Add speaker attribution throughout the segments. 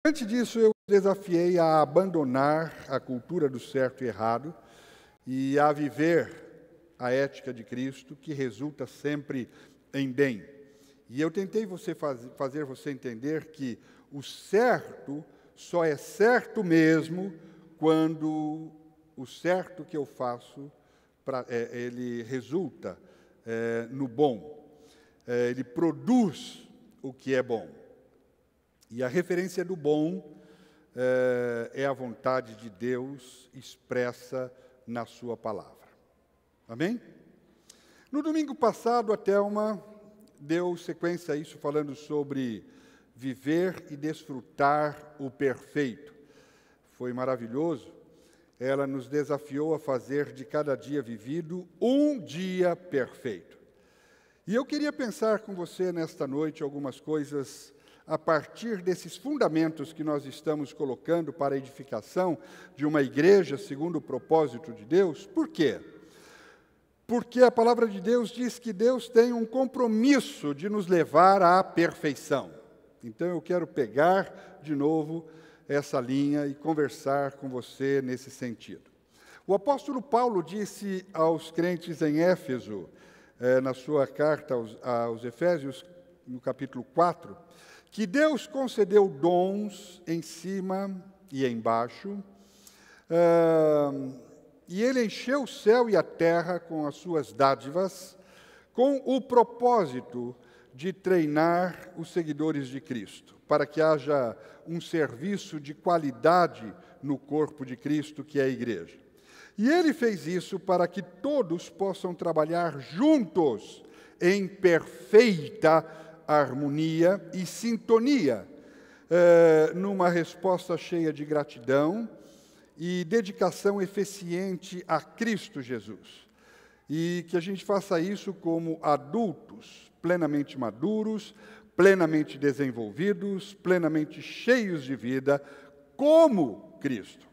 Speaker 1: Antes disso, eu desafiei a abandonar a cultura do certo e errado e a viver a ética de Cristo, que resulta sempre em bem. E eu tentei fazer você entender que o certo só é certo mesmo quando o certo que eu faço, ele resulta no bom. Ele produz o que é bom. E a referência do bom é a vontade de Deus expressa na sua palavra. Amém? No domingo passado, a Thelma deu sequência a isso, falando sobre viver e desfrutar o perfeito. Foi maravilhoso. Ela nos desafiou a fazer de cada dia vivido um dia perfeito. E eu queria pensar com você nesta noite algumas coisas a partir desses fundamentos que nós estamos colocando para a edificação de uma igreja segundo o propósito de Deus. Por quê? Porque a palavra de Deus diz que Deus tem um compromisso de nos levar à perfeição. Então eu quero pegar de novo essa linha e conversar com você nesse sentido. O apóstolo Paulo disse aos crentes em Éfeso, na sua carta aos Efésios, no capítulo 4, que Deus concedeu dons em cima e embaixo, e Ele encheu o céu e a terra com as suas dádivas, com o propósito de treinar os seguidores de Cristo, para que haja um serviço de qualidade no corpo de Cristo, que é a igreja. E Ele fez isso para que todos possam trabalhar juntos em perfeita harmonia e sintonia, numa resposta cheia de gratidão e dedicação eficiente a Cristo Jesus. E que a gente faça isso como adultos, plenamente maduros, plenamente desenvolvidos, plenamente cheios de vida, como Cristo.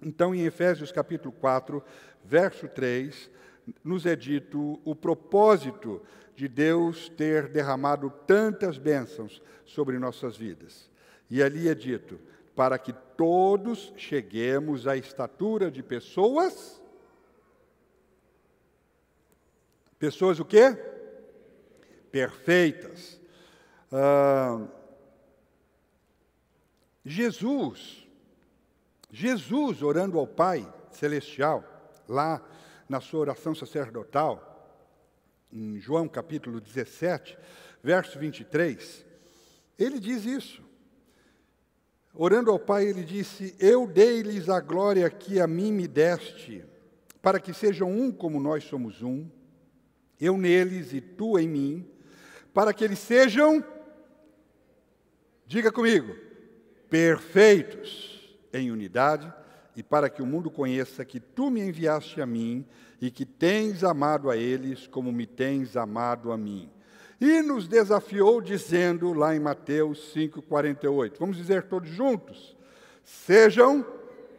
Speaker 1: Então, em Efésios capítulo 4, verso 3, nos é dito o propósito de Deus ter derramado tantas bênçãos sobre nossas vidas. E ali é dito, para que todos cheguemos à estatura de pessoas... Pessoas o quê? Perfeitas. Jesus, orando ao Pai Celestial, lá na sua oração sacerdotal, em João capítulo 17, verso 23, ele diz isso. Orando ao Pai, ele disse, eu dei-lhes a glória que a mim me deste, para que sejam um como nós somos um, eu neles e tu em mim, para que eles sejam, diga comigo, perfeitos em unidade, e para que o mundo conheça que tu me enviaste a mim, e que tens amado a eles como me tens amado a mim. E nos desafiou dizendo, lá em Mateus 5,48, vamos dizer todos juntos, sejam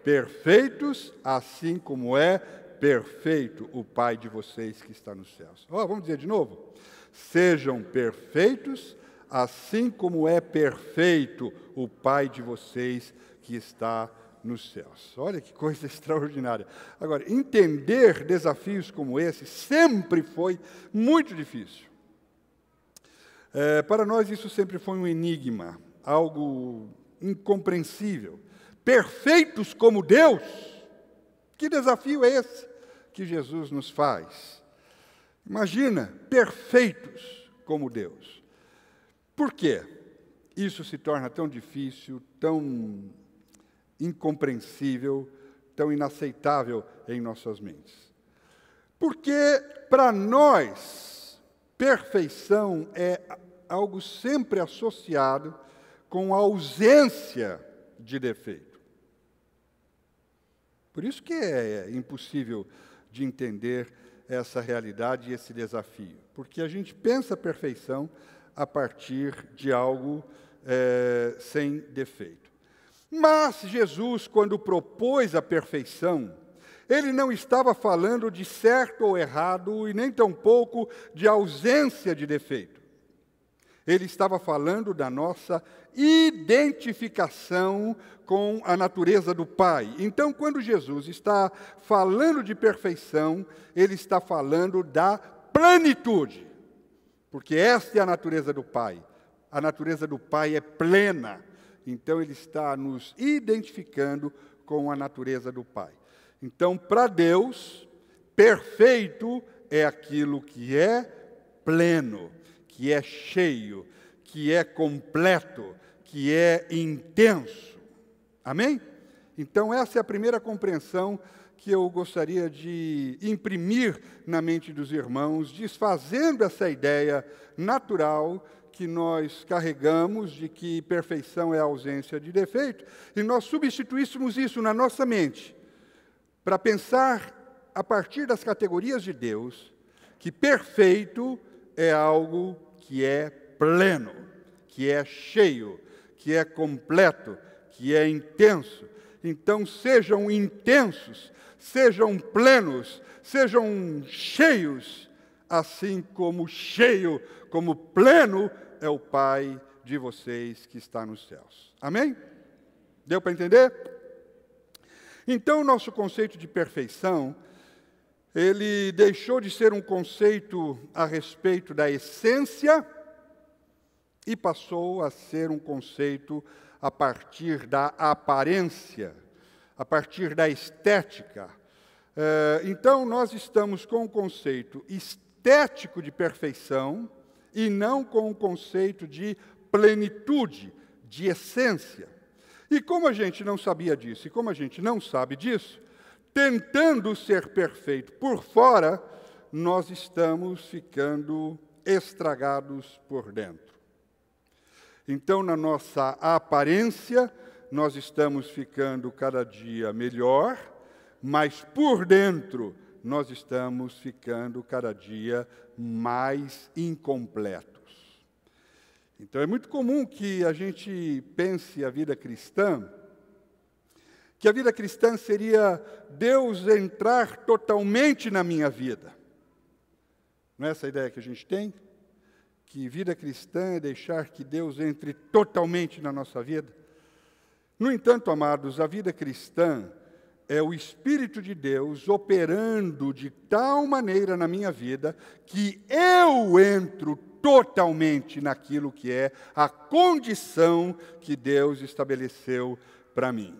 Speaker 1: perfeitos, assim como é perfeito o Pai de vocês que está nos céus. Vamos dizer de novo, sejam perfeitos, assim como é perfeito o Pai de vocês que está nos céus. Olha que coisa extraordinária. Agora, entender desafios como esse sempre foi muito difícil. Para nós isso sempre foi um enigma, algo incompreensível. Perfeitos como Deus? Que desafio é esse que Jesus nos faz? Imagina, perfeitos como Deus. Por quê? Isso se torna tão difícil, tão incompreensível, tão inaceitável em nossas mentes. Porque, para nós, perfeição é algo sempre associado com a ausência de defeito. Por isso que é impossível de entender essa realidade e esse desafio. Porque a gente pensa a perfeição a partir de algo sem defeito. Mas Jesus, quando propôs a perfeição, ele não estava falando de certo ou errado e nem tampouco de ausência de defeito. Ele estava falando da nossa identificação com a natureza do Pai. Então, quando Jesus está falando de perfeição, ele está falando da plenitude, porque esta é a natureza do Pai. A natureza do Pai é plena. Então, ele está nos identificando com a natureza do Pai. Então, para Deus, perfeito é aquilo que é pleno, que é cheio, que é completo, que é intenso. Amém? Então, essa é a primeira compreensão que eu gostaria de imprimir na mente dos irmãos, desfazendo essa ideia natural que nós carregamos de que perfeição é a ausência de defeito, e nós substituíssemos isso na nossa mente, para pensar, a partir das categorias de Deus, que perfeito é algo que é pleno, que é cheio, que é completo, que é intenso. Então, sejam intensos, sejam plenos, sejam cheios, assim como cheio, como pleno é o Pai de vocês que está nos céus. Amém? Deu para entender? Então, o nosso conceito de perfeição, ele deixou de ser um conceito a respeito da essência e passou a ser um conceito a partir da aparência, a partir da estética. Então, nós estamos com o conceito estético de perfeição e não com o conceito de plenitude, de essência. E como a gente não sabia disso, e como a gente não sabe disso, tentando ser perfeito por fora, nós estamos ficando estragados por dentro. Então, na nossa aparência, nós estamos ficando cada dia melhor, mas por dentro, nós estamos ficando cada dia mais incompletos. Então, é muito comum que a gente pense a vida cristã, que a vida cristã seria Deus entrar totalmente na minha vida. Não é essa a ideia que a gente tem? Que vida cristã é deixar que Deus entre totalmente na nossa vida? No entanto, amados, a vida cristã é o Espírito de Deus operando de tal maneira na minha vida que eu entro totalmente naquilo que é a condição que Deus estabeleceu para mim.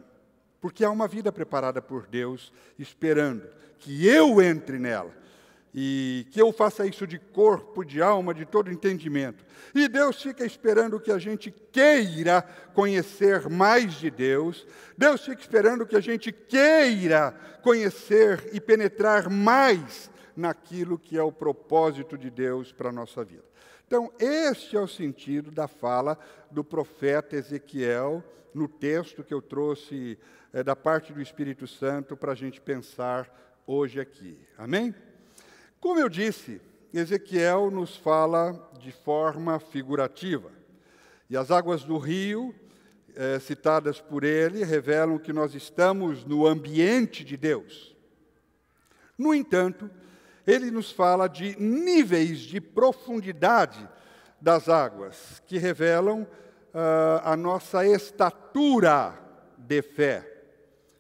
Speaker 1: Porque há uma vida preparada por Deus, esperando que eu entre nela. E que eu faça isso de corpo, de alma, de todo entendimento. E Deus fica esperando que a gente queira conhecer mais de Deus. Deus fica esperando que a gente queira conhecer e penetrar mais naquilo que é o propósito de Deus para a nossa vida. Então, este é o sentido da fala do profeta Ezequiel, no texto que eu trouxe da parte do Espírito Santo para a gente pensar hoje aqui. Amém? Como eu disse, Ezequiel nos fala de forma figurativa. E as águas do rio, citadas por ele, revelam que nós estamos no ambiente de Deus. No entanto, ele nos fala de níveis de profundidade das águas, que revelam a nossa estatura de fé.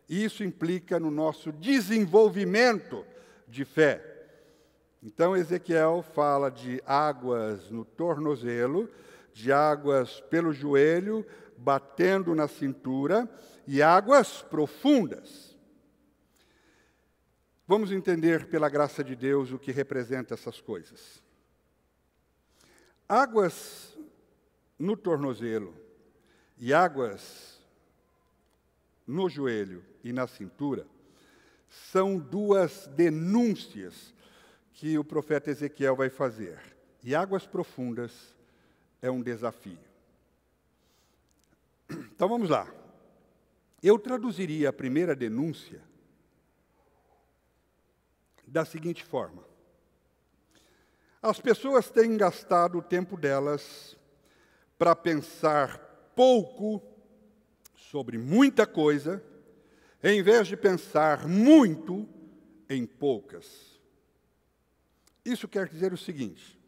Speaker 1: Isso implica no nosso desenvolvimento de fé. Então, Ezequiel fala de águas no tornozelo, de águas pelo joelho, batendo na cintura, e águas profundas. Vamos entender, pela graça de Deus, o que representa essas coisas. Águas no tornozelo e águas no joelho e na cintura são duas denúncias que o profeta Ezequiel vai fazer. E águas profundas é um desafio. Então vamos lá. Eu traduziria a primeira denúncia da seguinte forma: as pessoas têm gastado o tempo delas para pensar pouco sobre muita coisa, em vez de pensar muito em poucas. Isso quer dizer o seguinte,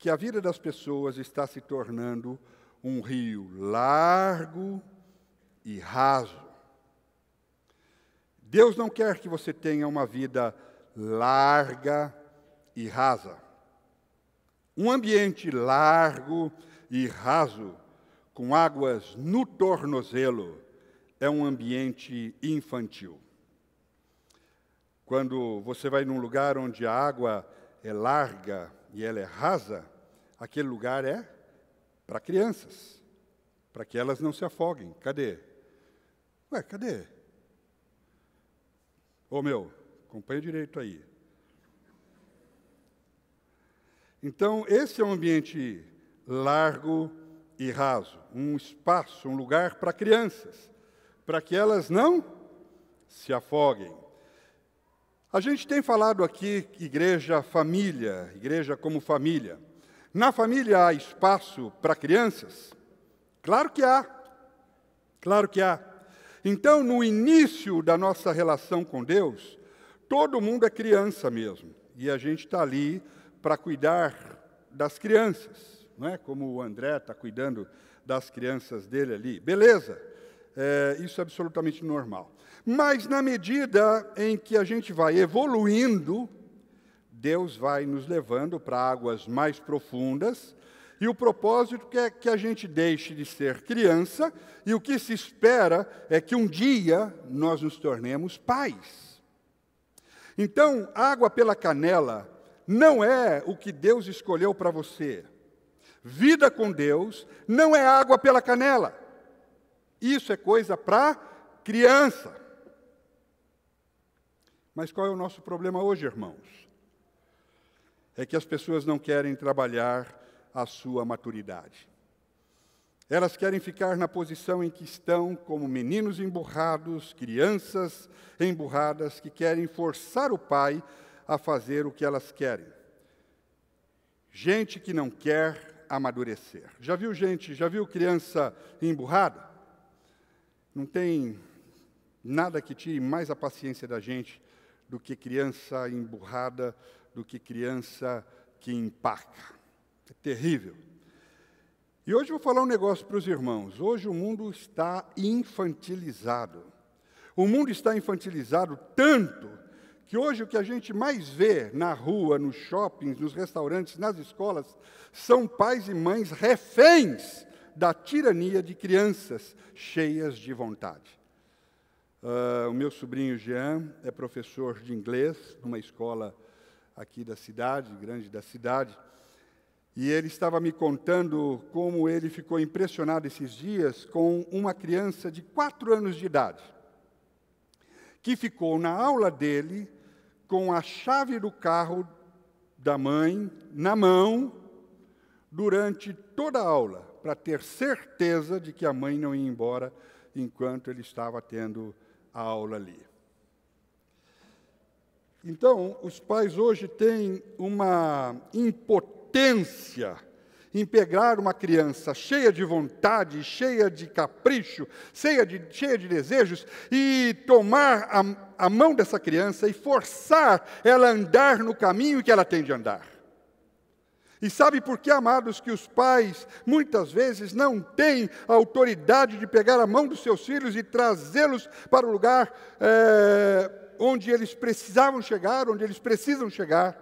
Speaker 1: que a vida das pessoas está se tornando um rio largo e raso. Deus não quer que você tenha uma vida larga e rasa. Um ambiente largo e raso, com águas no tornozelo, é um ambiente infantil. Quando você vai num lugar onde a água é larga e ela é rasa, aquele lugar é para crianças, para que elas não se afoguem. Cadê? Ué, cadê? Ô meu, acompanha direito aí. Então, esse é um ambiente largo e raso, um espaço, um lugar para crianças, para que elas não se afoguem. A gente tem falado aqui igreja família, igreja como família. Na família há espaço para crianças? Claro que há. Claro que há. Então, no início da nossa relação com Deus, todo mundo é criança mesmo. E a gente está ali para cuidar das crianças, não é? Como o André está cuidando das crianças dele ali. Beleza, isso é absolutamente normal. Mas na medida em que a gente vai evoluindo, Deus vai nos levando para águas mais profundas, e o propósito é que a gente deixe de ser criança, e o que se espera é que um dia nós nos tornemos pais. Então, água pela canela não é o que Deus escolheu para você. Vida com Deus não é água pela canela. Isso é coisa para criança. Mas qual é o nosso problema hoje, irmãos? É que as pessoas não querem trabalhar a sua maturidade. Elas querem ficar na posição em que estão, como meninos emburrados, crianças emburradas, que querem forçar o pai a fazer o que elas querem. Gente que não quer amadurecer. Já viu criança emburrada? Não tem nada que tire mais a paciência da gente do que criança emburrada, do que criança que empaca. É terrível. E hoje eu vou falar um negócio para os irmãos. Hoje o mundo está infantilizado. O mundo está infantilizado tanto que hoje o que a gente mais vê na rua, nos shoppings, nos restaurantes, nas escolas, são pais e mães reféns da tirania de crianças cheias de vontade. O meu sobrinho Jean é professor de inglês numa escola aqui da cidade, grande da cidade, e ele estava me contando como ele ficou impressionado esses dias com uma criança de 4 anos de idade, que ficou na aula dele com a chave do carro da mãe na mão durante toda a aula, para ter certeza de que a mãe não ia embora enquanto ele estava tendo a aula ali. Então, os pais hoje têm uma impotência em pegar uma criança cheia de vontade, cheia de capricho, cheia de desejos, e tomar a mão dessa criança e forçar ela a andar no caminho que ela tem de andar. E sabe por que, amados, que os pais, muitas vezes, não têm a autoridade de pegar a mão dos seus filhos e trazê-los para o lugar onde eles precisavam chegar, onde eles precisam chegar?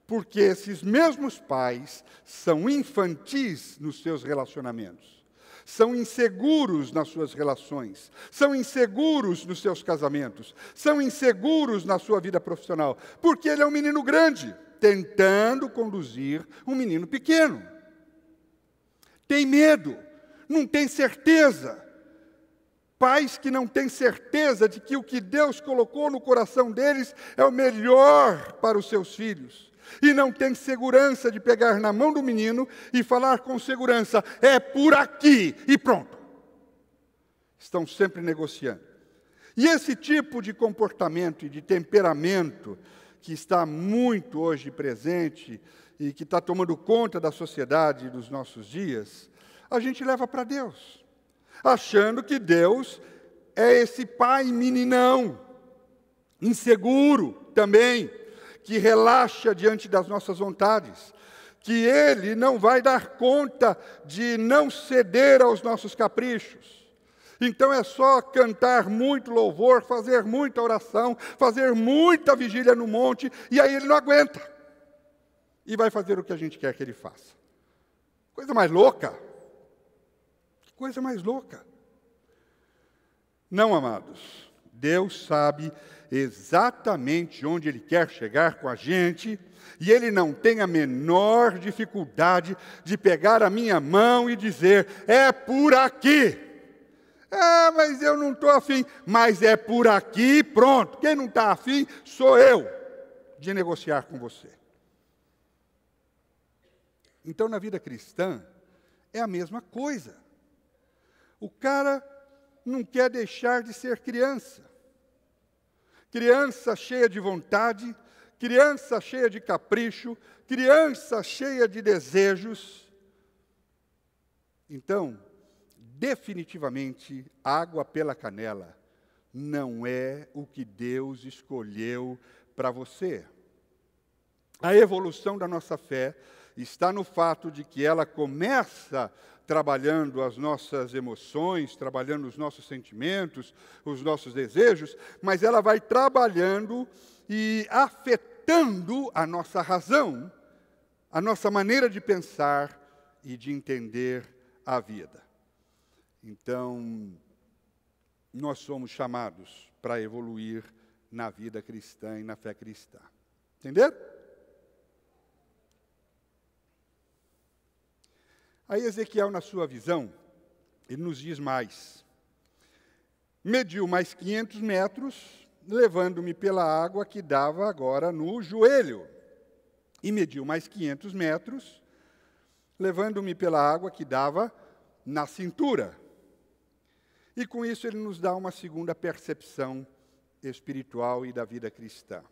Speaker 1: Porque esses mesmos pais são infantis nos seus relacionamentos, são inseguros nas suas relações, são inseguros nos seus casamentos, são inseguros na sua vida profissional, porque ele é um menino grande, tentando conduzir um menino pequeno. Tem medo, não tem certeza. Pais que não têm certeza de que o que Deus colocou no coração deles é o melhor para os seus filhos. E não têm segurança de pegar na mão do menino e falar com segurança, é por aqui, e pronto. Estão sempre negociando. E esse tipo de comportamento e de temperamento que está muito hoje presente e que está tomando conta da sociedade dos nossos dias, a gente leva para Deus, achando que Deus é esse pai meninão, inseguro também, que relaxa diante das nossas vontades, que Ele não vai dar conta de não ceder aos nossos caprichos. Então é só cantar muito louvor, fazer muita oração, fazer muita vigília no monte, e aí Ele não aguenta. E vai fazer o que a gente quer que Ele faça. Coisa mais louca. Que coisa mais louca. Não, amados. Deus sabe exatamente onde Ele quer chegar com a gente, e Ele não tem a menor dificuldade de pegar a minha mão e dizer, é por aqui. Mas eu não estou afim. Mas é por aqui, pronto. Quem não está afim sou eu de negociar com você. Então, na vida cristã, é a mesma coisa. O cara não quer deixar de ser criança. Criança cheia de vontade, criança cheia de capricho, criança cheia de desejos. Então, definitivamente, água pela canela não é o que Deus escolheu para você. A evolução da nossa fé está no fato de que ela começa trabalhando as nossas emoções, trabalhando os nossos sentimentos, os nossos desejos, mas ela vai trabalhando e afetando a nossa razão, a nossa maneira de pensar e de entender a vida. Então, nós somos chamados para evoluir na vida cristã e na fé cristã. Entenderam? Aí Ezequiel, na sua visão, ele nos diz mais. Mediu mais 500 metros, levando-me pela água que dava agora no joelho. E mediu mais 500 metros, levando-me pela água que dava na cintura. E com isso ele nos dá uma segunda percepção espiritual e da vida cristã.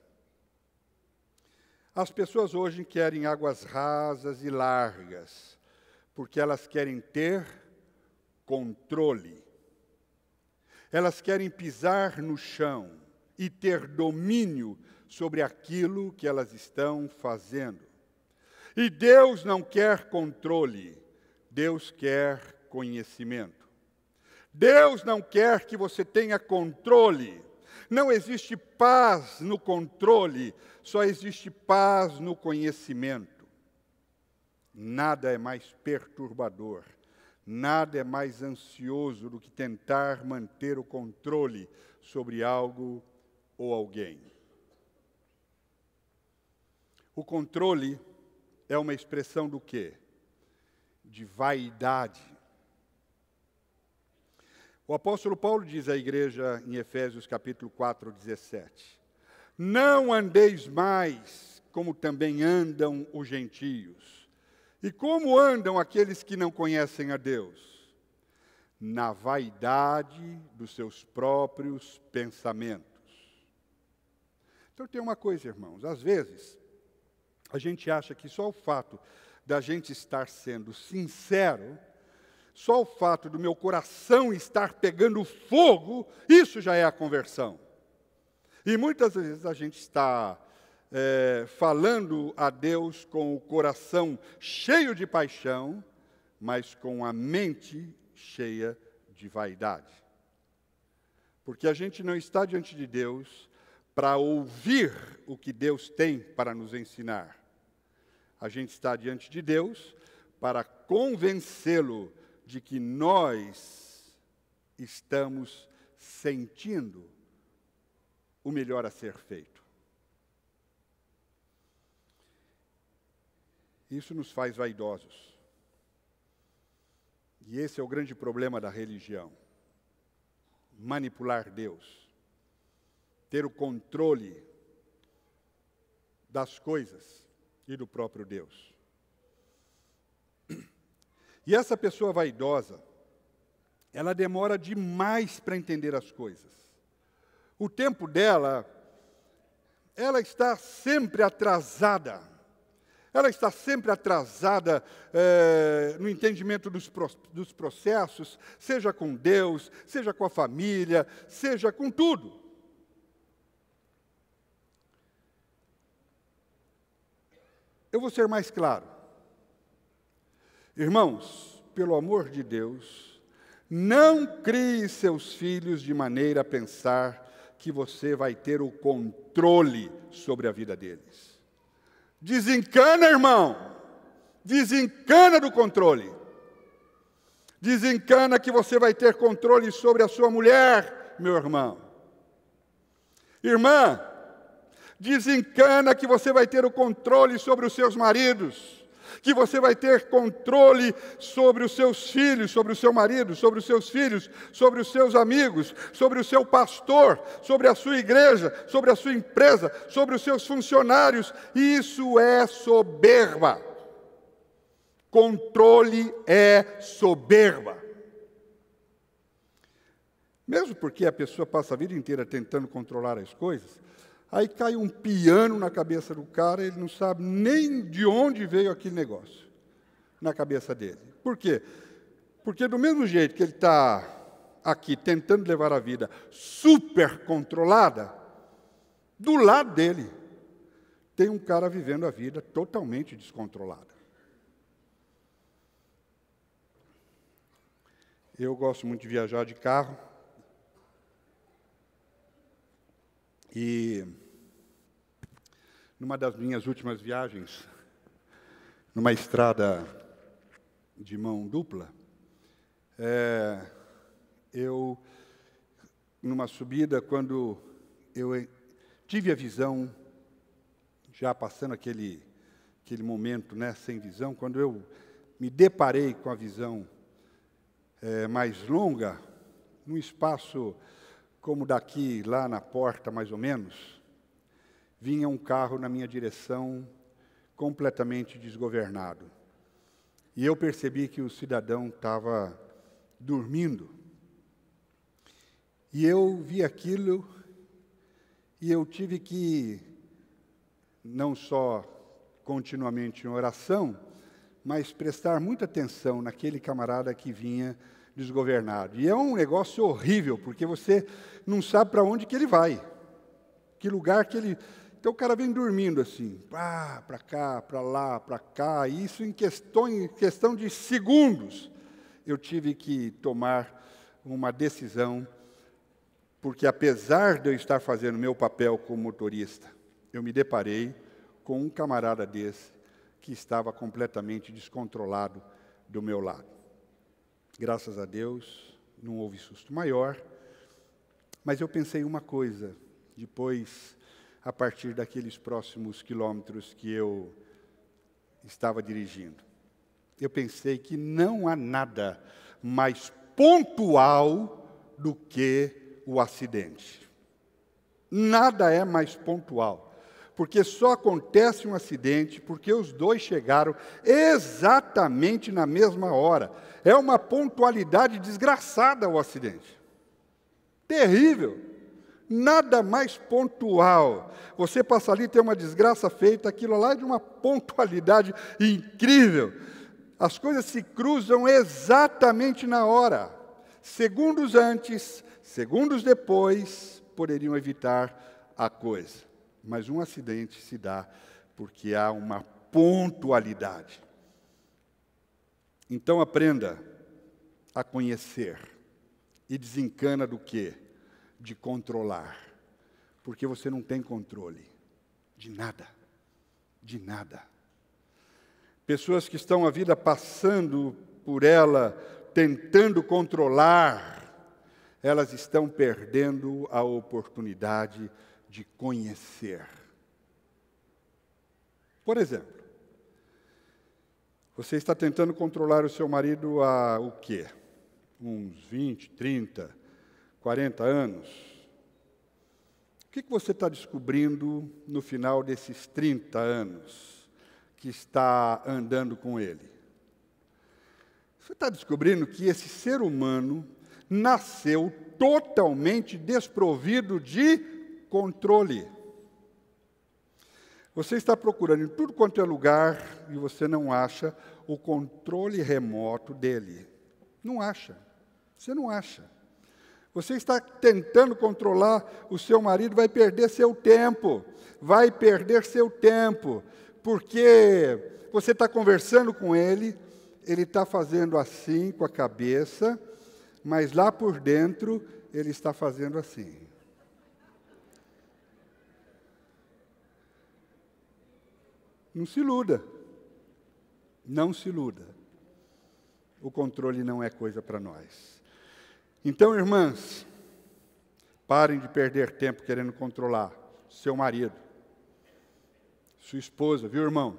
Speaker 1: As pessoas hoje querem águas rasas e largas, porque elas querem ter controle. Elas querem pisar no chão e ter domínio sobre aquilo que elas estão fazendo. E Deus não quer controle, Deus quer conhecimento. Deus não quer que você tenha controle. Não existe paz no controle, só existe paz no conhecimento. Nada é mais perturbador, nada é mais ansioso do que tentar manter o controle sobre algo ou alguém. O controle é uma expressão do quê? De vaidade. O apóstolo Paulo diz à igreja em Efésios capítulo 4, 17: Não andeis mais como também andam os gentios. E como andam aqueles que não conhecem a Deus? Na vaidade dos seus próprios pensamentos. Então tem uma coisa, irmãos, às vezes a gente acha que só o fato da gente estar sendo sincero, só o fato do meu coração estar pegando fogo, isso já é a conversão. E muitas vezes a gente está falando a Deus com o coração cheio de paixão, mas com a mente cheia de vaidade. Porque a gente não está diante de Deus para ouvir o que Deus tem para nos ensinar. A gente está diante de Deus para convencê-lo de que nós estamos sentindo o melhor a ser feito. Isso nos faz vaidosos. E esse é o grande problema da religião. Manipular Deus. Ter o controle das coisas e do próprio Deus. E essa pessoa vaidosa, ela demora demais para entender as coisas. O tempo dela, ela está sempre atrasada. Ela está sempre atrasada no entendimento dos processos, seja com Deus, seja com a família, seja com tudo. Eu vou ser mais claro. Irmãos, pelo amor de Deus, não crie seus filhos de maneira a pensar que você vai ter o controle sobre a vida deles. Desencana, irmão. Desencana do controle. Desencana que você vai ter controle sobre a sua mulher, meu irmão. Irmã, desencana que você vai ter o controle sobre os seus maridos, que você vai ter controle sobre os seus filhos, sobre o seu marido, sobre os seus filhos, sobre os seus amigos, sobre o seu pastor, sobre a sua igreja, sobre a sua empresa, sobre os seus funcionários. Isso é soberba. Controle é soberba. Mesmo porque a pessoa passa a vida inteira tentando controlar as coisas, aí cai um piano na cabeça do cara, ele não sabe nem de onde veio aquele negócio na cabeça dele. Por quê? Porque do mesmo jeito que ele está aqui tentando levar a vida super controlada, do lado dele tem um cara vivendo a vida totalmente descontrolada. Eu gosto muito de viajar de carro. E numa das minhas últimas viagens, numa estrada de mão dupla, eu, numa subida, quando eu tive a visão, já passando aquele momento, né, sem visão, quando eu me deparei com a visão mais longa, num espaço como daqui, lá na porta, mais ou menos, vinha um carro na minha direção, completamente desgovernado. E eu percebi que o cidadão estava dormindo. E eu vi aquilo, e eu tive que, não só continuamente em oração, mas prestar muita atenção naquele camarada que vinha desgovernado. E é um negócio horrível, porque você não sabe para onde que ele vai, que lugar que ele... Então o cara vem dormindo assim, para cá, para lá, para cá, e isso em questão de segundos. Eu tive que tomar uma decisão, porque apesar de eu estar fazendo meu papel como motorista, eu me deparei com um camarada desse que estava completamente descontrolado do meu lado. Graças a Deus, não houve susto maior, mas eu pensei uma coisa, depois, a partir daqueles próximos quilômetros que eu estava dirigindo. Eu pensei que não há nada mais pontual do que o acidente. Nada é mais pontual. Porque só acontece um acidente porque os dois chegaram exatamente na mesma hora. É uma pontualidade desgraçada o acidente. Terrível. Nada mais pontual. Você passa ali e tem uma desgraça feita, aquilo lá é de uma pontualidade incrível. As coisas se cruzam exatamente na hora. Segundos antes, segundos depois, poderiam evitar a coisa. Mas um acidente se dá porque há uma pontualidade. Então aprenda a conhecer e desencana do quê? De controlar. Porque você não tem controle de nada. De nada. Pessoas que estão a vida passando por ela, tentando controlar, elas estão perdendo a oportunidade de conhecer. Por exemplo, você está tentando controlar o seu marido há o quê? Uns 20, 30, 40 anos. O que você está descobrindo no final desses 30 anos que está andando com ele? Você está descobrindo que esse ser humano nasceu totalmente desprovido de controle. Você está procurando em tudo quanto é lugar e você não acha o controle remoto dele. Não acha. Você não acha. Você está tentando controlar o seu marido, vai perder seu tempo. Vai perder seu tempo. Porque você está conversando com ele ele está fazendo assim com a cabeça, mas lá por dentro ele está fazendo assim. Não se iluda. Não se iluda. O controle não é coisa para nós. Então, irmãs, parem de perder tempo querendo controlar seu marido, sua esposa, viu, irmão?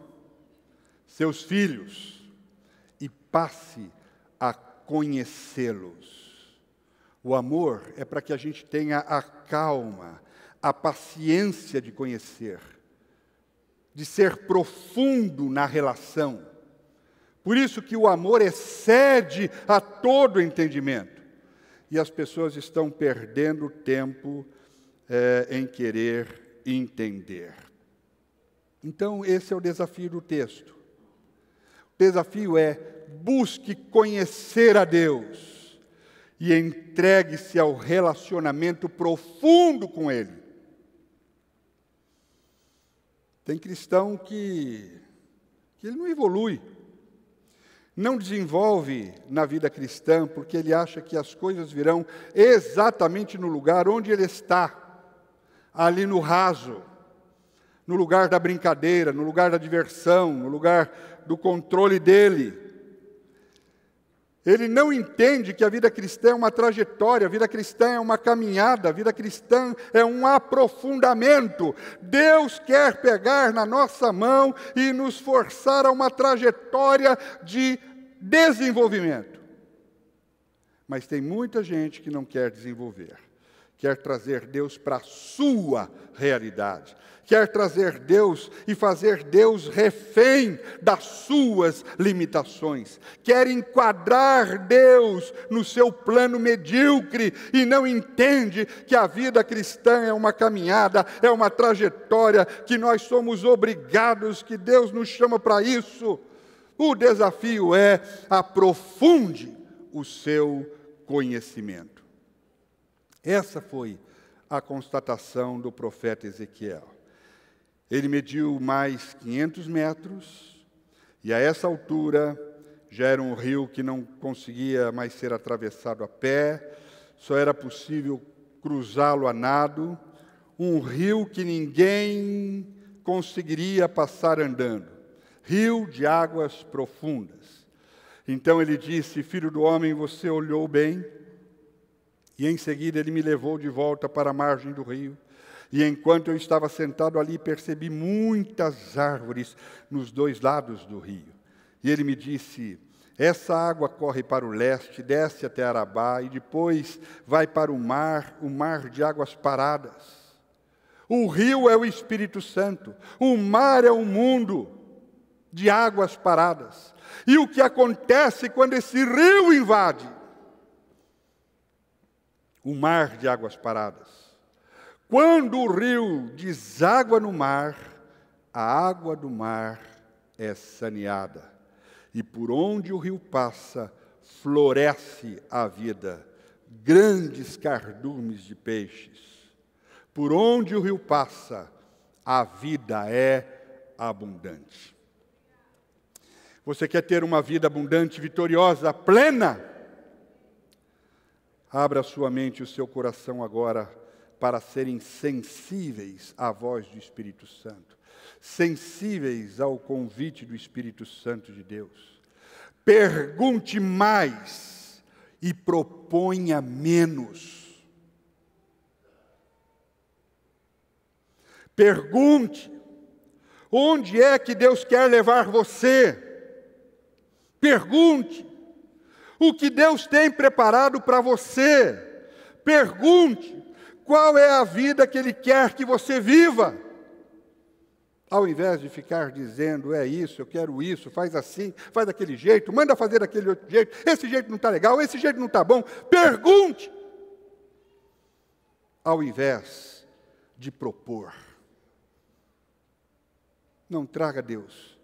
Speaker 1: Seus filhos, e passe a conhecê-los. O amor é para que a gente tenha a calma, a paciência de conhecer, de ser profundo na relação. Por isso que o amor excede a todo entendimento. E as pessoas estão perdendo tempo em querer entender. Então, esse é o desafio do texto. O desafio é: busque conhecer a Deus e entregue-se ao relacionamento profundo com Ele. Tem cristão que ele não evolui, não desenvolve na vida cristã, porque ele acha que as coisas virão exatamente no lugar onde ele está, ali no raso, no lugar da brincadeira, no lugar da diversão, no lugar do controle dele. Ele não entende que a vida cristã é uma trajetória, a vida cristã é uma caminhada, a vida cristã é um aprofundamento. Deus quer pegar na nossa mão e nos forçar a uma trajetória de desenvolvimento. Mas tem muita gente que não quer desenvolver, quer trazer Deus para a sua realidade, quer trazer Deus e fazer Deus refém das suas limitações, quer enquadrar Deus no seu plano medíocre e não entende que a vida cristã é uma caminhada, é uma trajetória, que nós somos obrigados, que Deus nos chama para isso. O desafio é: aprofunde o seu conhecimento. Essa foi a constatação do profeta Ezequiel. Ele mediu mais 500 metros, e a essa altura já era um rio que não conseguia mais ser atravessado a pé, só era possível cruzá-lo a nado, um rio que ninguém conseguiria passar andando, rio de águas profundas. Então ele disse: filho do homem, você olhou bem? E em seguida ele me levou de volta para a margem do rio. E enquanto eu estava sentado ali, percebi muitas árvores nos dois lados do rio. E ele me disse: essa água corre para o leste, desce até Arabá, e depois vai para o mar de águas paradas. O rio é o Espírito Santo, o mar é um mundo de águas paradas. E o que acontece quando esse rio invade o mar de águas paradas? Quando o rio deságua no mar, a água do mar é saneada. E por onde o rio passa, floresce a vida, grandes cardumes de peixes. Por onde o rio passa, a vida é abundante. Você quer ter uma vida abundante, vitoriosa, plena? Abra sua mente e o seu coração agora para serem sensíveis à voz do Espírito Santo, sensíveis ao convite do Espírito Santo de Deus. Pergunte mais e proponha menos. Pergunte: onde é que Deus quer levar você? Pergunte o que Deus tem preparado para você. Pergunte qual é a vida que Ele quer que você viva. Ao invés de ficar dizendo: é isso, eu quero isso, faz assim, faz daquele jeito, manda fazer daquele outro jeito, esse jeito não está legal, esse jeito não está bom. Pergunte, ao invés de propor. Não traga Deus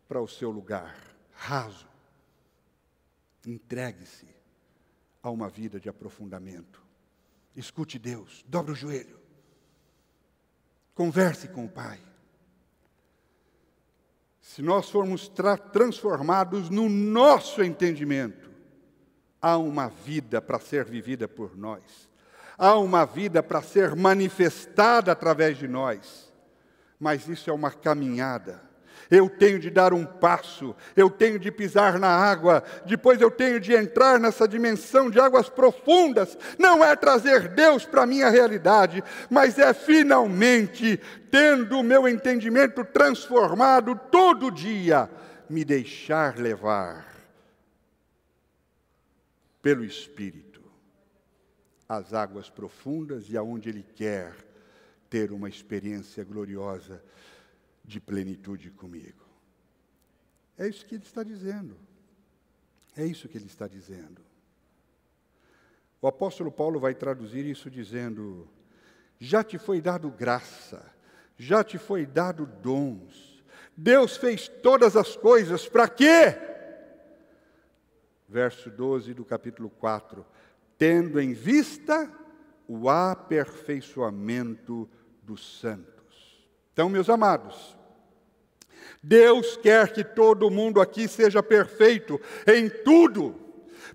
Speaker 1: para o seu lugar raso. Entregue-se a uma vida de aprofundamento. Escute Deus, dobre o joelho. Converse com o Pai. se nós formos transformados no nosso entendimento, há uma vida para ser vivida por nós. Há uma vida para ser manifestada através de nós. Mas isso é uma caminhada. Eu tenho de dar um passo, eu tenho de pisar na água, depois eu tenho de entrar nessa dimensão de águas profundas. Não é trazer Deus para a minha realidade, mas é finalmente, tendo o meu entendimento transformado todo dia, me deixar levar pelo Espírito às águas profundas e aonde Ele quer ter uma experiência gloriosa de plenitude comigo. É isso que ele está dizendo. É isso que ele está dizendo. O apóstolo Paulo vai traduzir isso dizendo: já te foi dado graça, já te foi dado dons. Deus fez todas as coisas para quê? Verso 12 do capítulo 4. Tendo em vista o aperfeiçoamento dos santos. Então, meus amados, Deus quer que todo mundo aqui seja perfeito em tudo.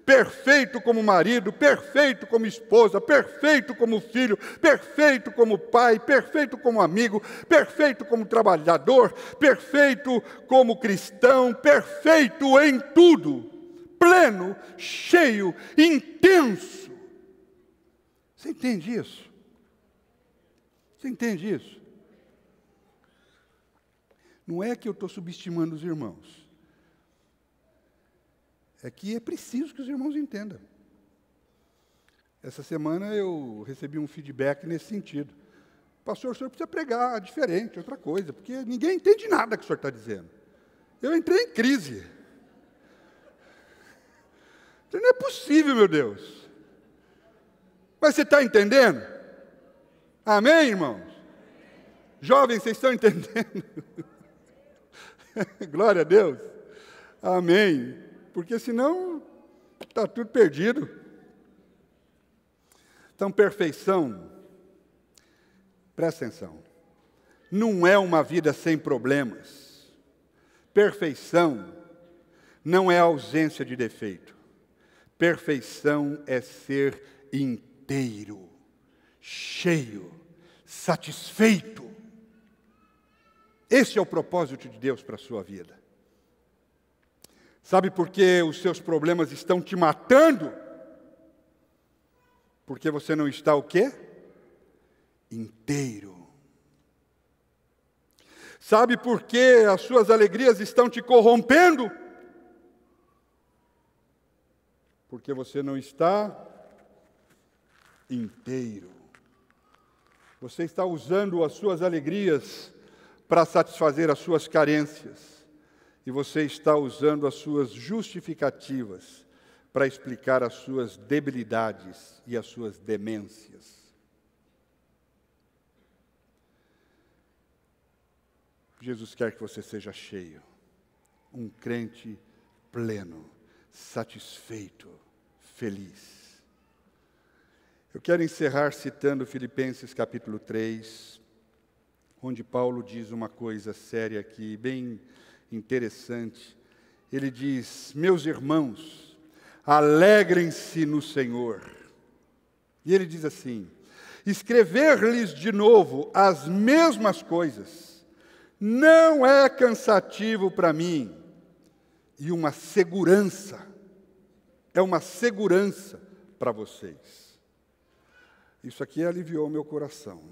Speaker 1: Perfeito como marido, perfeito como esposa, perfeito como filho, perfeito como pai, perfeito como amigo, perfeito como trabalhador, perfeito como cristão, perfeito em tudo. Pleno, cheio, intenso. Você entende isso? Você entende isso? Não é que eu estou subestimando os irmãos. É que é preciso que os irmãos entendam. Essa semana eu recebi um feedback nesse sentido. Pastor, o senhor precisa pregar diferente, outra coisa, porque ninguém entende nada que o senhor está dizendo. Eu entrei em crise. Não é possível, meu Deus. Mas você está entendendo? Amém, irmãos? Jovens, vocês estão entendendo? Glória a Deus. Amém. Porque senão está tudo perdido. Então, perfeição, presta atenção, não é uma vida sem problemas. Perfeição não é ausência de defeito. Perfeição é ser inteiro, cheio, satisfeito. Esse é o propósito de Deus para a sua vida. Sabe por que os seus problemas estão te matando? Porque você não está o quê? Inteiro. Sabe por que as suas alegrias estão te corrompendo? Porque você não está inteiro. Você está usando as suas alegrias para satisfazer as suas carências. E você está usando as suas justificativas para explicar as suas debilidades e as suas demências. Jesus quer que você seja cheio, um crente pleno, satisfeito, feliz. Eu quero encerrar citando Filipenses capítulo 3, onde Paulo diz uma coisa séria aqui, bem interessante. Ele diz: meus irmãos, alegrem-se no Senhor. E ele diz assim: escrever-lhes de novo as mesmas coisas não é cansativo para mim, e uma segurança, é uma segurança para vocês. Isso aqui aliviou meu coração.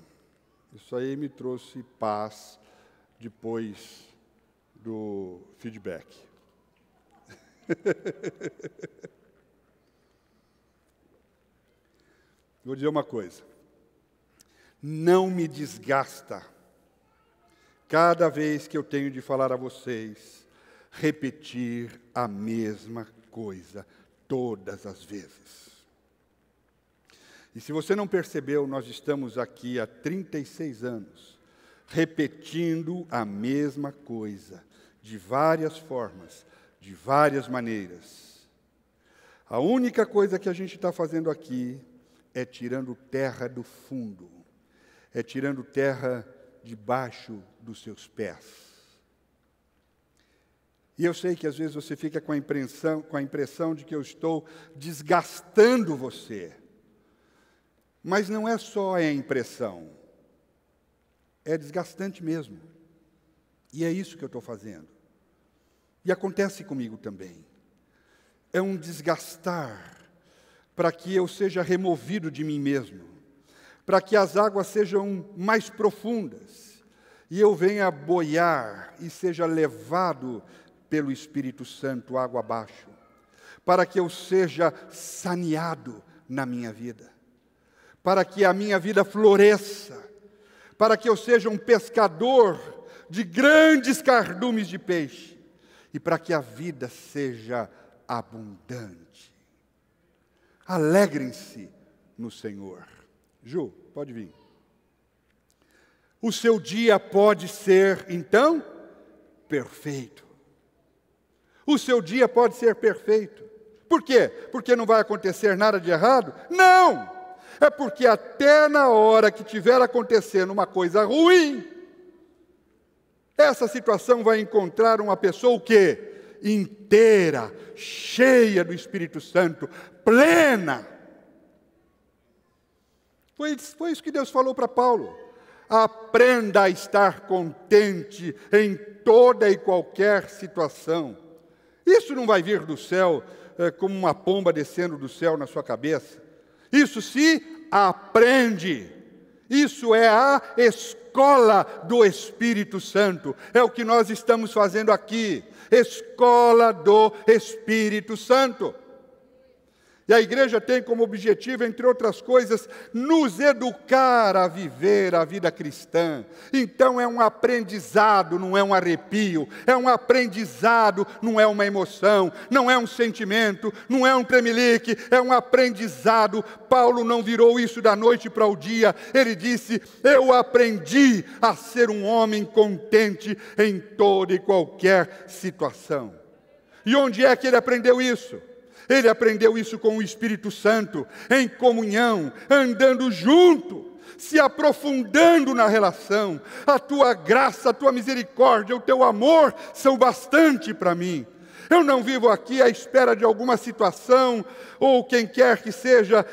Speaker 1: Isso aí me trouxe paz depois do feedback. Vou dizer uma coisa. Não me desgasta, cada vez que eu tenho de falar a vocês, repetir a mesma coisa, todas as vezes. E se você não percebeu, nós estamos aqui há 36 anos, repetindo a mesma coisa, de várias formas, de várias maneiras. A única coisa que a gente está fazendo aqui é tirando terra do fundo, é tirando terra debaixo dos seus pés. E eu sei que às vezes você fica com a impressão de que eu estou desgastando você. Mas não é só a impressão. É desgastante mesmo. E é isso que eu estou fazendo. E acontece comigo também. É um desgastar para que eu seja removido de mim mesmo, para que as águas sejam mais profundas e eu venha boiar e seja levado pelo Espírito Santo água abaixo, para que eu seja saneado na minha vida, para que a minha vida floresça, para que eu seja um pescador de grandes cardumes de peixe e para que a vida seja abundante. Alegrem-se no Senhor. Ju, pode vir. O seu dia pode ser, então, perfeito. O seu dia pode ser perfeito. Por quê? Porque não vai acontecer nada de errado? Não! É porque até na hora que tiver acontecendo uma coisa ruim, essa situação vai encontrar uma pessoa o quê? Inteira, cheia do Espírito Santo, plena. Foi isso que Deus falou para Paulo. Aprenda a estar contente em toda e qualquer situação. Isso não vai vir do céu como uma pomba descendo do céu na sua cabeça. Isso se aprende. Isso é a escola do Espírito Santo. É o que nós estamos fazendo aqui. Escola do Espírito Santo. E a igreja tem como objetivo, entre outras coisas, nos educar a viver a vida cristã. Então é um aprendizado, não é um arrepio. É um aprendizado, não é uma emoção. Não é um sentimento, não é um tremelique. É um aprendizado. Paulo não virou isso da noite para o dia. Ele disse, eu aprendi a ser um homem contente em toda e qualquer situação. E onde é que ele aprendeu isso? Ele aprendeu isso com o Espírito Santo, em comunhão, andando junto, se aprofundando na relação. A tua graça, a tua misericórdia, o teu amor são bastante para mim. Eu não vivo aqui à espera de alguma situação, ou quem quer que seja,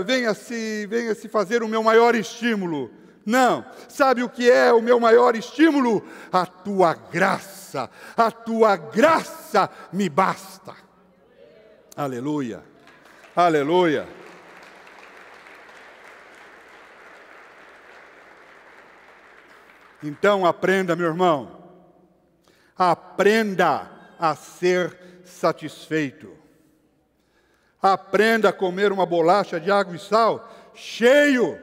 Speaker 1: venha se fazer o meu maior estímulo. Não, sabe o que é o meu maior estímulo? A tua graça me basta. Aleluia, aleluia. Então aprenda, meu irmão, aprenda a ser satisfeito. Aprenda a comer uma bolacha de água e sal cheio.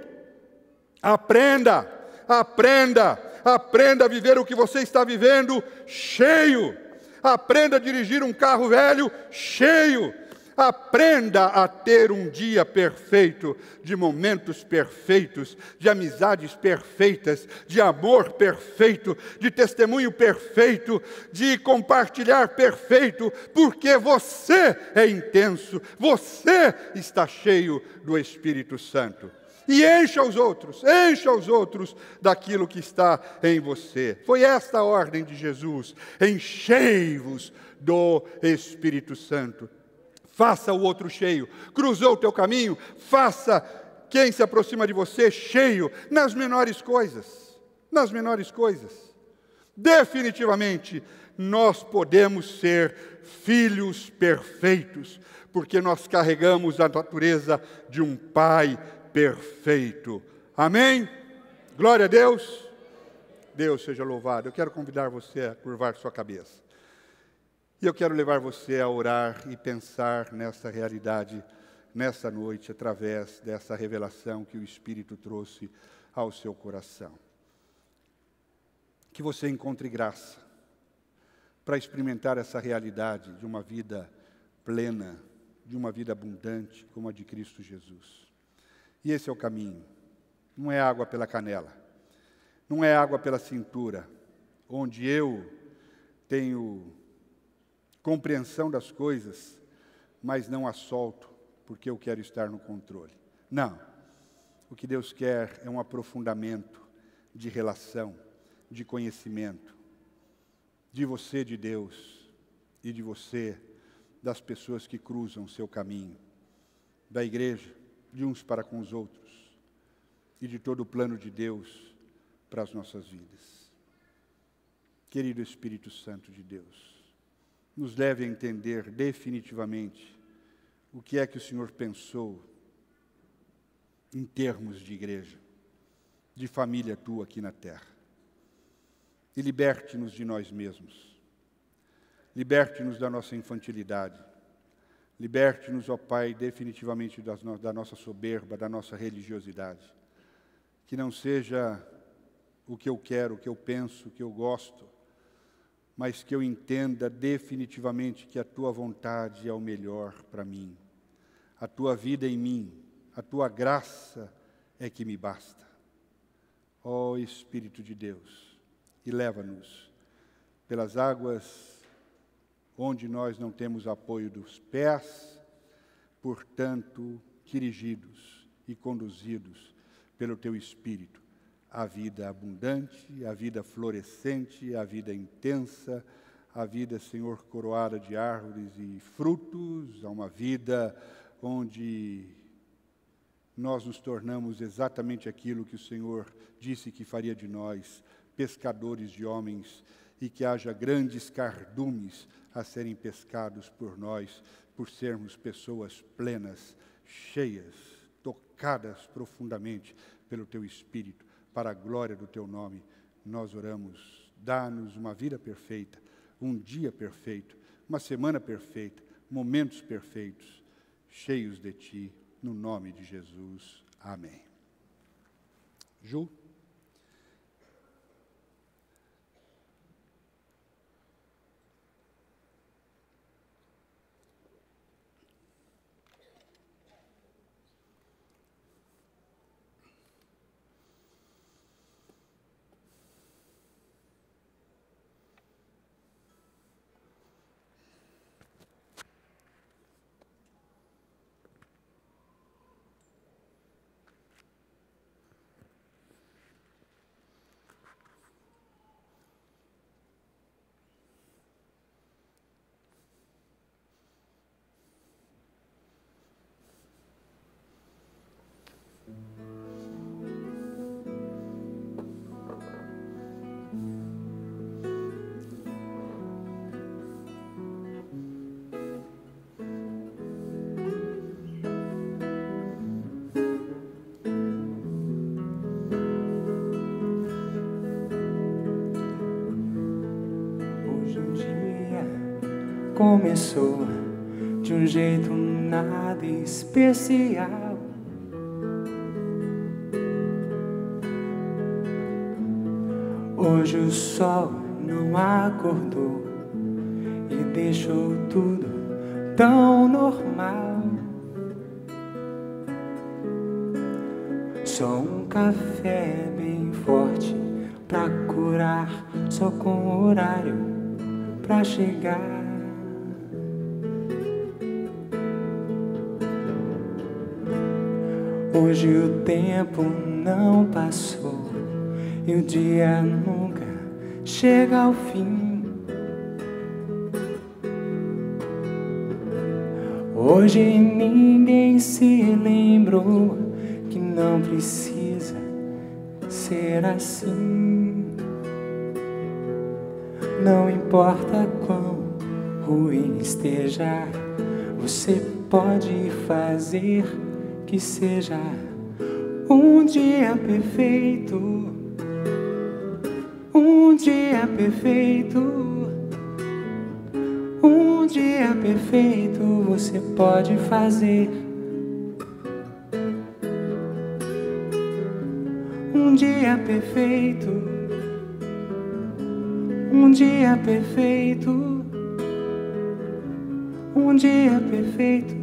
Speaker 1: Aprenda a viver o que você está vivendo cheio. Aprenda a dirigir um carro velho cheio. Aprenda a ter um dia perfeito, de momentos perfeitos, de amizades perfeitas, de amor perfeito, de testemunho perfeito, de compartilhar perfeito, porque você é intenso, você está cheio do Espírito Santo. E encha os outros daquilo que está em você. Foi esta a ordem de Jesus: enchei-vos do Espírito Santo. Faça o outro cheio. Cruzou o teu caminho, faça quem se aproxima de você cheio, nas menores coisas. Nas menores coisas. Definitivamente, nós podemos ser filhos perfeitos, porque nós carregamos a natureza de um Pai perfeito. Amém? Glória a Deus. Deus seja louvado. Eu quero convidar você a curvar sua cabeça. E eu quero levar você a orar e pensar nessa realidade, nessa noite, através dessa revelação que o Espírito trouxe ao seu coração. Que você encontre graça para experimentar essa realidade de uma vida plena, de uma vida abundante, como a de Cristo Jesus. E esse é o caminho. Não é água pela canela, não é água pela cintura, onde eu tenho compreensão das coisas, mas não a solto, porque eu quero estar no controle. Não. O que Deus quer é um aprofundamento de relação, de conhecimento. de você, de Deus, e de você, das pessoas que cruzam seu caminho, da igreja, de uns para com os outros, e de todo o plano de Deus para as nossas vidas. Querido Espírito Santo de Deus, nos leve a entender definitivamente o que é que o Senhor pensou em termos de igreja, de família tua aqui na terra. E liberte-nos de nós mesmos. Liberte-nos da nossa infantilidade. Liberte-nos, ó Pai, definitivamente da nossa soberba, da nossa religiosidade. Que não seja o que eu quero, o que eu penso, o que eu gosto, mas que eu entenda definitivamente que a Tua vontade é o melhor para mim. A Tua vida em mim, a Tua graça é que me basta. Ó Espírito de Deus, e leva-nos pelas águas onde nós não temos apoio dos pés, portanto, dirigidos e conduzidos pelo Teu Espírito, a vida abundante, a vida florescente, a vida intensa, a vida, Senhor, coroada de árvores e frutos, a uma vida onde nós nos tornamos exatamente aquilo que o Senhor disse que faria de nós, pescadores de homens, e que haja grandes cardumes a serem pescados por nós, por sermos pessoas plenas, cheias, tocadas profundamente pelo Teu Espírito, para a glória do Teu nome. Nós oramos, dá-nos uma vida perfeita, um dia perfeito, uma semana perfeita, momentos perfeitos, cheios de Ti, no nome de Jesus. Amém. Ju?
Speaker 2: Começou de um jeito nada especial. Hoje o sol não acordou e deixou tudo tão normal. Só um café bem forte pra curar, só com horário pra chegar. Hoje o tempo não passou e o dia nunca chega ao fim. Hoje ninguém se lembrou que não precisa ser assim. Não importa quão ruim esteja, você pode fazer que seja um dia perfeito, um dia perfeito, um dia perfeito você pode fazer. Um dia perfeito, um dia perfeito, um dia perfeito.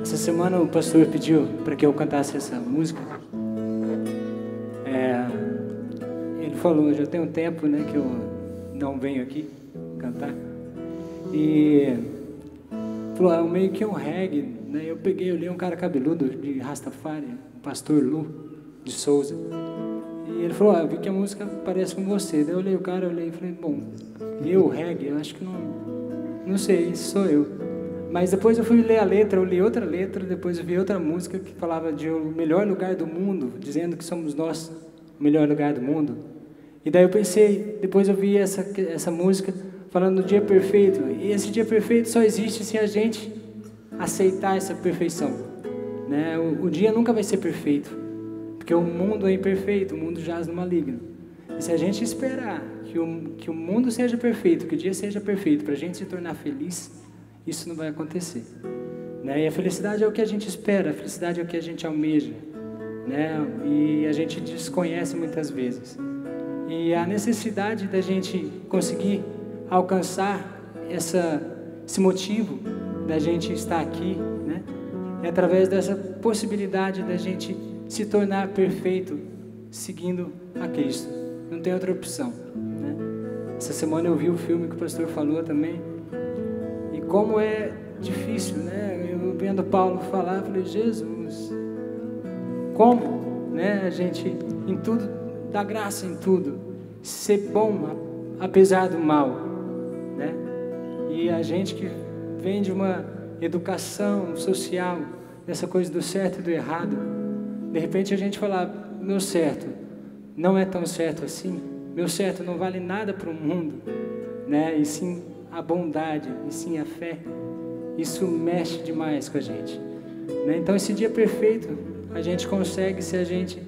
Speaker 2: Essa semana o pastor pediu para que eu cantasse essa música. Ele falou, já tem um tempo, né, que eu não venho aqui cantar. E falou, é meio que um reggae, né? Eu olhei um cara cabeludo de Rastafari, o pastor Lu de Souza. E ele falou, eu vi que a música parece com você. Daí eu olhei o cara, e falei, bom, reggae, eu acho que não sei, sou eu. Mas depois eu fui ler a letra, eu li outra letra, depois eu vi outra música que falava de o melhor lugar do mundo, dizendo que somos nós o melhor lugar do mundo. E daí eu pensei, depois eu vi essa música falando do dia perfeito. E esse dia perfeito só existe se a gente aceitar essa perfeição, né? O dia nunca vai ser perfeito, porque o mundo é imperfeito, o mundo jaz no maligno. E se a gente esperar que o mundo seja perfeito, que o dia seja perfeito, para a gente se tornar feliz, isso não vai acontecer, né? E a felicidade é o que a gente espera, a felicidade é o que a gente almeja, né? E a gente desconhece muitas vezes. E a necessidade da gente conseguir alcançar esse motivo da gente estar aqui, né? É através dessa possibilidade da gente se tornar perfeito seguindo a Cristo. Não tem outra opção, né? Essa semana eu vi o filme que o pastor falou também. E como é difícil, né? Eu vendo Paulo falar, eu falei, Jesus, como, né? A gente, em tudo, dá graça em tudo, ser bom apesar do mal, né? E a gente que vem de uma educação social, dessa coisa do certo e do errado, de repente a gente fala, meu certo não é tão certo assim, meu certo não vale nada para o mundo, né? E sim a bondade, e sim a fé, isso mexe demais com a gente, né? Então esse dia perfeito a gente consegue se a gente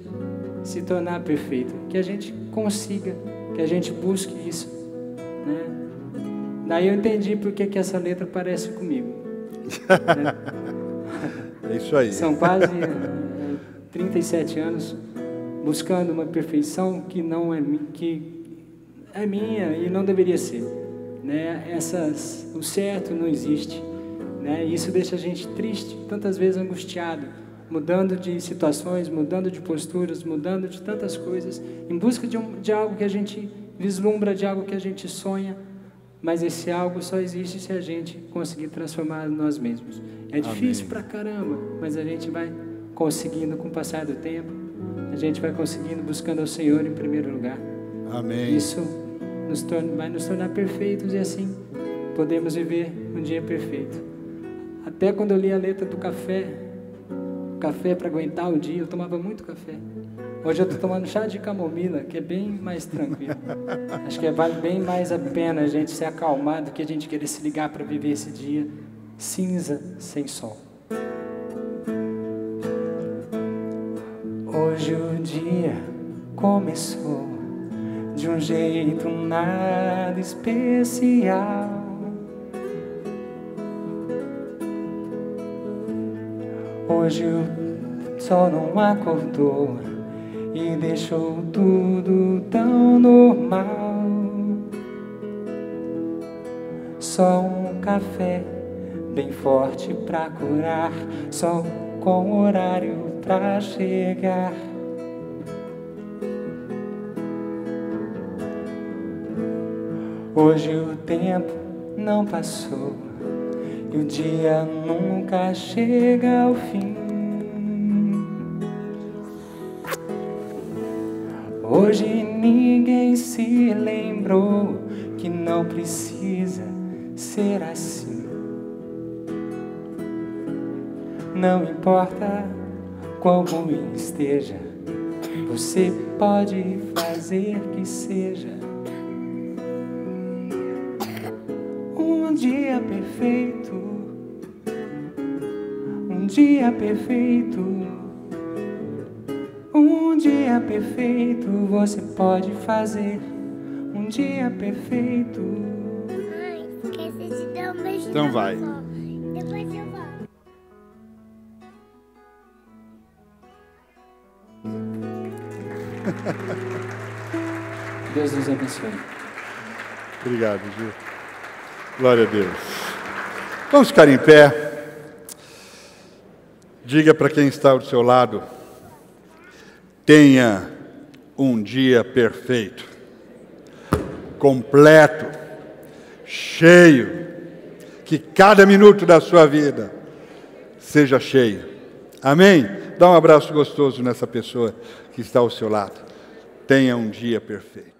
Speaker 2: se tornar perfeito, que a gente consiga, que a gente busque isso, né? Daí eu entendi por que essa letra parece comigo, né?
Speaker 1: É isso aí.
Speaker 2: São quase 37 anos buscando uma perfeição que não é que é minha e não deveria ser, né? O certo não existe, né? E isso deixa a gente triste, tantas vezes angustiado, mudando de situações, mudando de posturas, mudando de tantas coisas, em busca de algo que a gente vislumbra, de algo que a gente sonha, mas esse algo só existe se a gente conseguir transformar nós mesmos. É difícil pra caramba, mas a gente vai conseguindo com o passar do tempo, a gente vai conseguindo buscando ao Senhor em primeiro lugar.
Speaker 1: Amém.
Speaker 2: Isso vai nos tornar perfeitos e assim podemos viver um dia perfeito. Até quando eu li a letra do café para aguentar o dia, eu tomava muito café. Hoje eu estou tomando chá de camomila, que é bem mais tranquilo. Acho que vale bem mais a pena a gente se acalmar do que a gente querer se ligar para viver esse dia cinza, sem sol. Hoje o dia começou de um jeito nada especial. Hoje o sol não acordou e deixou tudo tão normal. Só um café bem forte pra curar, só com horário pra chegar. Hoje o tempo não passou e o dia nunca chega ao fim. Hoje ninguém se lembrou que não precisa ser assim. Não importa quão ruim esteja, você pode fazer que seja um dia perfeito, um dia perfeito, um dia perfeito. Você pode fazer um dia perfeito.
Speaker 3: Mãe, esqueci de dar um beijo.
Speaker 1: Então vai.
Speaker 3: Depois eu volto.
Speaker 2: Deus nos abençoe.
Speaker 1: Obrigado, Gil. Glória a Deus. Vamos ficar em pé. Diga para quem está ao seu lado: tenha um dia perfeito, completo, cheio, que cada minuto da sua vida seja cheio. Amém? Dá um abraço gostoso nessa pessoa que está ao seu lado. Tenha um dia perfeito.